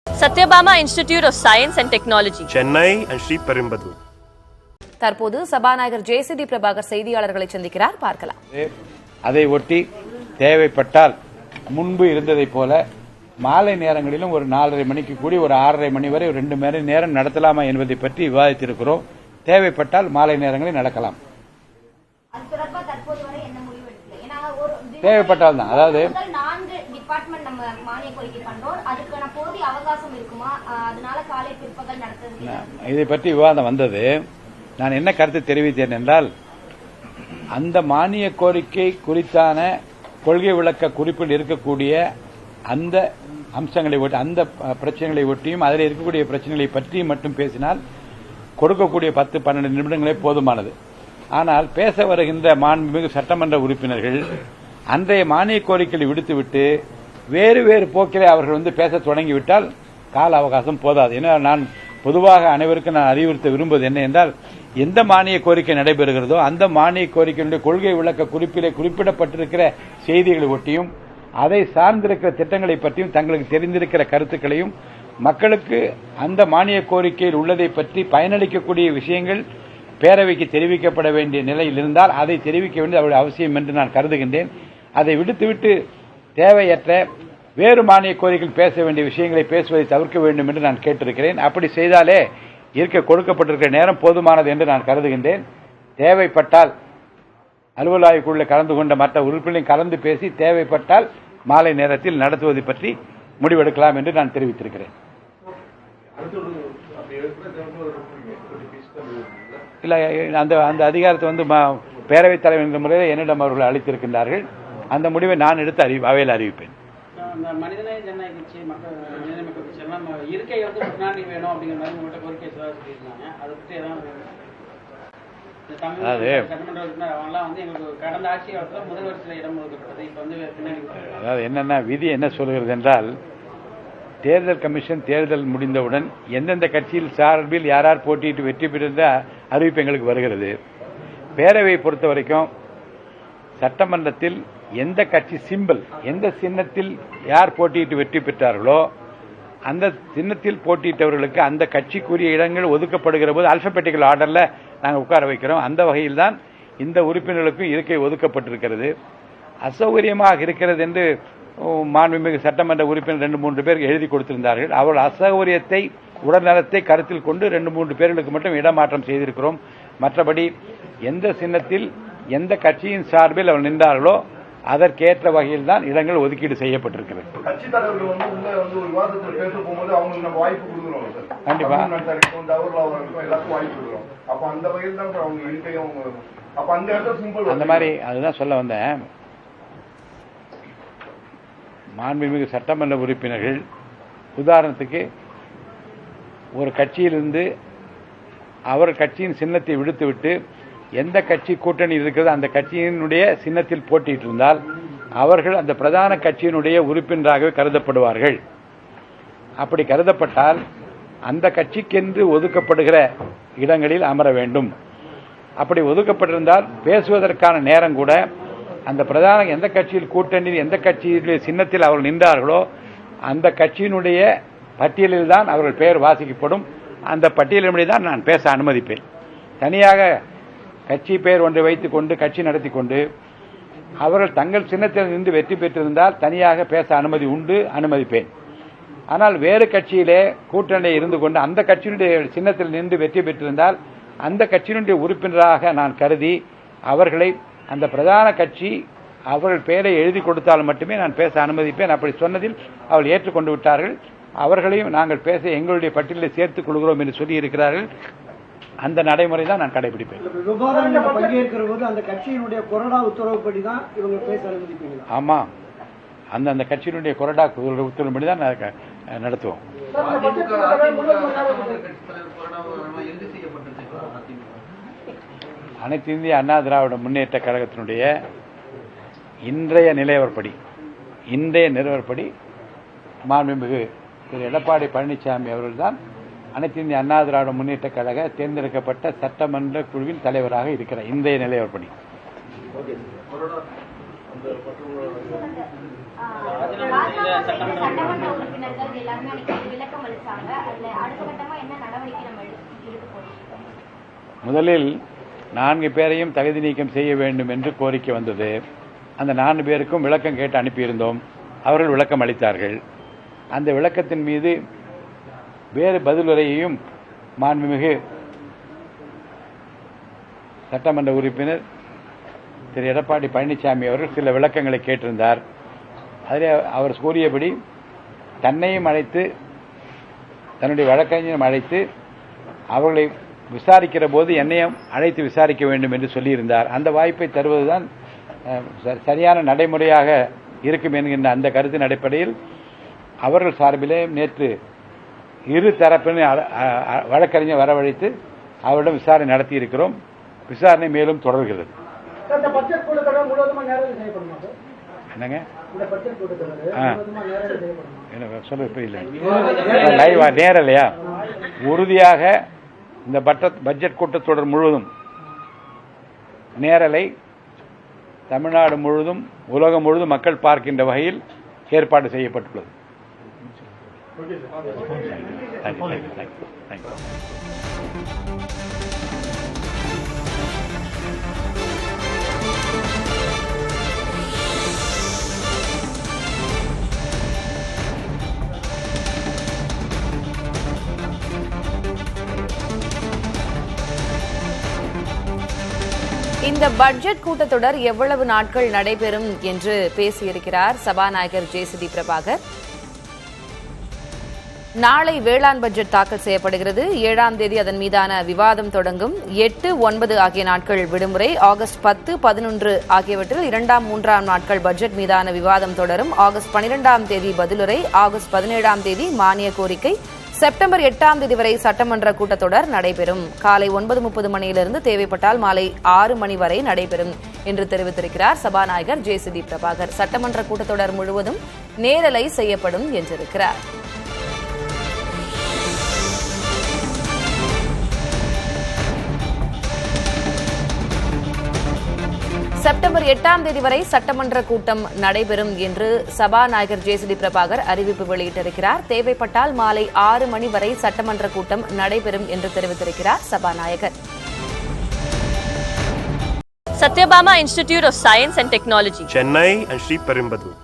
Satyabama Institute of Science and Technology, Chennai and Sri Perumbudur. தற்போது சபாநாயகர் JCD Prabhakar செய்தியாளர்களை சந்திக்கிறார், பார்க்கலாம். அதை ஒட்டி தேவைப்பட்டால் முன்பு இருந்ததைப் போல மாலை நேரங்களிலும் ஒரு 4:30 மணிக்கு கூடி ஒரு 6:30 மணி வரை 2 மணி நேரம் நடத்தலாமா என்பதை பற்றி விவாதித்திருக்கிறோம். தேவைப்பட்டால் மாலை நேரங்களில் நடக்கலாம். தேவைப்பட்டால் தான், அதாவது இதை பற்றி விவாதம் வந்தது. நான் என்ன கருத்து தெரிவித்தேன் என்றால், அந்த மானிய கோரிக்கை குறித்தான கொள்கை விளக்க குறிப்பில் இருக்கக்கூடிய அந்த அம்சங்களை ஒட்டி, அந்த பிரச்சனைகளை ஒட்டியும் அதில் இருக்கக்கூடிய பிரச்சனைகளை பற்றியும் மட்டும் பேசினால் கொடுக்கக்கூடிய 10-12 நிமிடங்களே போதுமானது. ஆனால் பேச வருகின்ற மாண்புமிகு சட்டமன்ற உறுப்பினர்கள் அன்றைய மானிய கோரிக்கையை விடுத்துவிட்டு வேறு வேறு போக்கிலே அவர்கள் பேச தொடங்கிவிட்டால் கால அவகாசம் போதாது. ஏன்னா நான் பொதுவாக அனைவருக்கும் நான் அறிவுறுத்த விரும்புவது என்ன என்றால், எந்த மானிய கோரிக்கை நடைபெறுகிறதோ அந்த மானிய கோரிக்கையினுடைய கொள்கை விளக்க குறிப்பிலே குறிப்பிடப்பட்டிருக்கிற செய்திகளை ஒட்டியும் அதை சார்ந்திருக்கிற திட்டங்களை பற்றியும் தங்களுக்கு தெரிந்திருக்கிற கருத்துக்களையும் மக்களுக்கு அந்த மானிய கோரிக்கையில் உள்ளதை பற்றி பயனளிக்கக்கூடிய விஷயங்கள் பேரவைக்கு தெரிவிக்கப்பட வேண்டிய நிலையில் இருந்தால் அதை தெரிவிக்க வேண்டியது அவருடைய அவசியம் என்று நான் கருதுகின்றேன். அதை விடுத்துவிட்டு தேவையற்ற வேறு மானிய கோரிக்கையில் பேச வேண்டிய விஷயங்களை பேசுவதை தவிர்க்க வேண்டும் என்று நான் கேட்டிருக்கிறேன். அப்படி செய்தாலே கொடுக்கப்பட்டிருக்கிற நேரம் போதுமானது என்று நான் கருதுகின்றேன். தேவைப்பட்டால் அலுவல் ஆய்வுக்குள்ள கலந்து கொண்ட மற்ற உறுப்பினர்களையும் கலந்து பேசி தேவைப்பட்டால் மாலை நேரத்தில் நடத்துவது பற்றி முடிவெடுக்கலாம் என்று நான் தெரிவித்திருக்கிறேன். இல்ல, அந்த அதிகாரத்தை பேரவைத் தலைவர் என்ற முறையில் என்னிடம் அவர்கள் அளித்திருக்கின்றார்கள். அந்த முடிவை நான் எடுத்து அவையில் அறிவிப்பேன். மனிதநேய ஜனநாயக கட்சி, மக்கள் கட்சி எல்லாம் இருக்கை முன்னாடி வேணும் அப்படிங்கிற மாதிரி உங்கள்கிட்ட கோரிக்கை சொல்லியிருந்தாங்க. அதை பற்றி கடந்த ஆட்சி காலத்தில் முதல் வரிசையில் இடம் ஒதுக்கப்பட்டது. இப்ப பின்னாடி அதாவது என்னன்னா, விதி என்ன சொல்கிறது என்றால், தேர்தல் கமிஷன் தேர்தல் முடிந்தவுடன் எந்தெந்த கட்சியில் சார்பில் யார் போட்டியிட்டு வெற்றி பெற்ற அறிவிப்பு எங்களுக்கு வருகிறது. பேரவையை பொறுத்த வரைக்கும் சட்டமன்றத்தில் எந்த கட்சி சிம்பிள், எந்த சின்னத்தில் யார் போட்டியிட்டு வெற்றி பெற்றார்களோ அந்த சின்னத்தில் போட்டியிட்டவர்களுக்கு அந்த கட்சிக்குரிய இடங்கள் ஒதுக்கப்படுகிற போது அல்பபெட்டிக்கல் ஆர்டர்ல நாங்கள் உட்கார வைக்கிறோம். அந்த வகையில் தான் இந்த உறுப்பினர்களுக்கும் இருக்கை ஒதுக்கப்பட்டிருக்கிறது. அசௌகரியமாக இருக்கிறது என்று மாண்புமிகு சட்டமன்ற உறுப்பினர் 2-3 பேர் எழுதி கொடுத்திருந்தார்கள். அவர்கள் அசௌகரியத்தை, உடல்நலத்தை கருத்தில் கொண்டு 2-3 பேர்களுக்கு மட்டும் இடமாற்றம் செய்திருக்கிறோம். மற்றபடி எந்த சின்னத்தில் எந்த கட்சியின் சார்பில் அவர் நின்றார்களோ அதற்கேற்ற வகையில் தான் இடங்கள் ஒதுக்கீடு செய்யப்பட்டிருக்கிறது. கண்டிப்பா அந்த மாதிரி அதுதான் சொல்ல வந்தேன். மாண்புமிகு சட்டமன்ற உறுப்பினர்கள் உதாரணத்துக்கு ஒரு கட்சியிலிருந்து அவர் கட்சியின் சின்னத்தை விடுத்துவிட்டு எந்த கட்சி கூட்டணி இருக்கிறது அந்த கட்சியினுடைய சின்னத்தில் போட்டியிட்டு இருந்தால் அவர்கள் அந்த பிரதான கட்சியினுடைய உறுப்பினராகவே கருதப்படுவார்கள். அப்படி கருதப்பட்டால் அந்த கட்சிக்கென்று ஒதுக்கப்படுகிற இடங்களில் அமர வேண்டும். அப்படி ஒதுக்கப்பட்டிருந்தால் பேசுவதற்கான நேரம் கூட அந்த பிரதான எந்த கட்சியில் கூட்டணி, எந்த கட்சியினுடைய சின்னத்தில் அவர்கள் நின்றார்களோ அந்த கட்சியினுடைய பட்டியலில் தான் அவர்கள் பெயர் வாசிக்கப்படும். அந்த பட்டியலின்படி தான் நான் பேச அனுமதிப்பேன். தனியாக கட்சி பெயர் ஒன்றை வைத்துக் கொண்டு கட்சி நடத்தி கொண்டு அவர்கள் தங்கள் சின்னத்தில் நின்று வெற்றி பெற்றிருந்தால் தனியாக பேச அனுமதி உண்டு, அனுமதிப்பேன். ஆனால் வேறு கட்சியிலே கூட்டணியில் இருந்து கொண்டு அந்த கட்சியினுடைய சின்னத்தில் நின்று வெற்றி பெற்றிருந்தால் அந்த கட்சியினுடைய உறுப்பினராக நான் கருதி அவர்களை அந்த பிரதான கட்சி அவர்கள் பெயரை எழுதி கொடுத்தால் மட்டுமே நான் பேச அனுமதிப்பேன். அப்படி சொன்னதில் அவர்கள் ஏற்றுக்கொண்டு விட்டார்கள். அவர்களையும் நாங்கள் பேச எங்களுடைய பட்டியலில் சேர்த்துக் கொள்கிறோம் என்று சொல்லி இருக்கிறார்கள். அந்த நடைமுறை தான் நான் கடைபிடிப்பேன். பங்கேற்கிற போது அந்த கட்சியினுடைய கொறடா உத்தரவுப்படி தான் இவங்க பேச அனுமதிப்பீங்க? ஆமா, அந்த கட்சியினுடைய கொறடா உத்தரவுப்படி தான் நடத்துவோம். அனைத்து இந்திய அண்ணா திராவிட முன்னேற்ற கழகத்தினுடைய இன்றைய நிலவரப்படி மாண்புமிகு திரு எடப்பாடி பழனிசாமி அவர்கள்தான் அனைத்து இந்திய அண்ணா திராவிட முன்னேற்ற கழக தேர்ந்தெடுக்கப்பட்ட சட்டமன்ற குழுவின் தலைவராக இருக்கிறார். இன்றைய நிலையப்படி சட்டமன்ற உறுப்பினர்கள் எல்லாருமே அன்னைக்கு விளக்கம் அளிச்சாங்க. அதுல அடுத்த கட்டமா என்ன நடவடிக்கை நம்ம எடுக்க போறோம்? முதலில் 4 பேரையும் தகுதி நீக்கம் செய்ய வேண்டும் என்று கோரிக்கை வந்தது. அந்த 4 பேருக்கும் விளக்கம் கேட்டு அனுப்பியிருந்தோம். அவர்கள் விளக்கம் அளித்தார்கள். அந்த விளக்கத்தின் மீது வேறு பதிலுரையையும் மாண்புமிகு சட்டமன்ற உறுப்பினர் திரு எடப்பாடி பழனிசாமி அவர்கள் சில விளக்கங்களை கேட்டிருந்தார். அதில் அவர் கூறியபடி தன்னையும் அழைத்து தன்னுடைய வழக்கறிஞரும் அழைத்து அவர்களை விசாரிக்கிற போது என்னையும் அழைத்து விசாரிக்க வேண்டும் என்று சொல்லியிருந்தார். அந்த வாய்ப்பை தருவதுதான் சரியான நடைமுறையாக இருக்கும் என்கின்ற அந்த கருத்தின் அடிப்படையில் அவர்கள் சார்பிலே நேற்று இரு தரப்பினரை வழக்கறிஞர் வரவழைத்து அவரிடம் விசாரணை நடத்தி இருக்கிறோம். விசாரணை மேலும் தொடர்கிறது. இந்த பட்ஜெட் கூட்டத்தொடர் முழுவதுமா நேரடி செய்யப்படுமா சார்? என்னங்க இந்த பட்ஜெட் கூட்டத்தொடர் முழுவதுமா நேரடி செய்யப்படுமா? சொல்ல புரியல. லைவா நேரலையா? உறுதியாக இந்த பட்ஜெட் கூட்டத்தொடர் முழுவதும் நேரலை தமிழ்நாடு முழுவதும் உலகம் முழுவதும் மக்கள் பார்க்கின்ற வகையில் ஏற்பாடு செய்யப்பட்டுள்ளது. இந்த பட்ஜெட் கூட்டத்தொடர் எவ்வளவு நாட்கள் நடைபெறும் என்று பேசியிருக்கிறார் சபாநாயகர் ஜேசிடி பிரபாகர். நாளை வேளாண் பட்ஜெட் தாக்கல் செய்யப்படுகிறது. 7ஆம் தேதி அதன் மீதான விவாதம் தொடங்கும். 8, 9 ஆகிய நாட்கள் விடுமுறை. ஆகஸ்ட் 10, 11 ஆகியவற்றில் 2ஆம், 3ஆம் நாட்கள் பட்ஜெட் மீதான விவாதம் தொடரும். ஆகஸ்ட் 12ஆம் தேதி பதிலுரை. ஆகஸ்ட் 17ஆம் தேதி மானிய கோரிக்கை. செப்டம்பர் 8ஆம் தேதி வரை சட்டமன்ற கூட்டத்தொடர் நடைபெறும். காலை 9:30 மணியிலிருந்து தேவைப்பட்டால் மாலை 6 மணி வரை நடைபெறும் என்று தெரிவித்திருக்கிறார் சபாநாயகர் ஜேசிடி பிரபாகர். சட்டமன்ற கூட்டத்தொடர் முழுவதும் நேரலை செய்யப்படும் என்றிருக்கிறார். செப்டம்பர் 8ஆம் தேதி வரை சட்டமன்ற கூட்டம் நடைபெறும் என்று சபாநாயகர் ஜேசிடி பிரபாகர் அறிவிப்பு வெளியிட்டிருக்கிறார். தேவைப்பட்டால் மாலை 6 மணி வரை சட்டமன்ற கூட்டம் நடைபெறும் என்று தெரிவித்திருக்கிறார் சபாநாயகர். Satyabama Institute of Science and Technology, Chennai and Sri Perumbudur.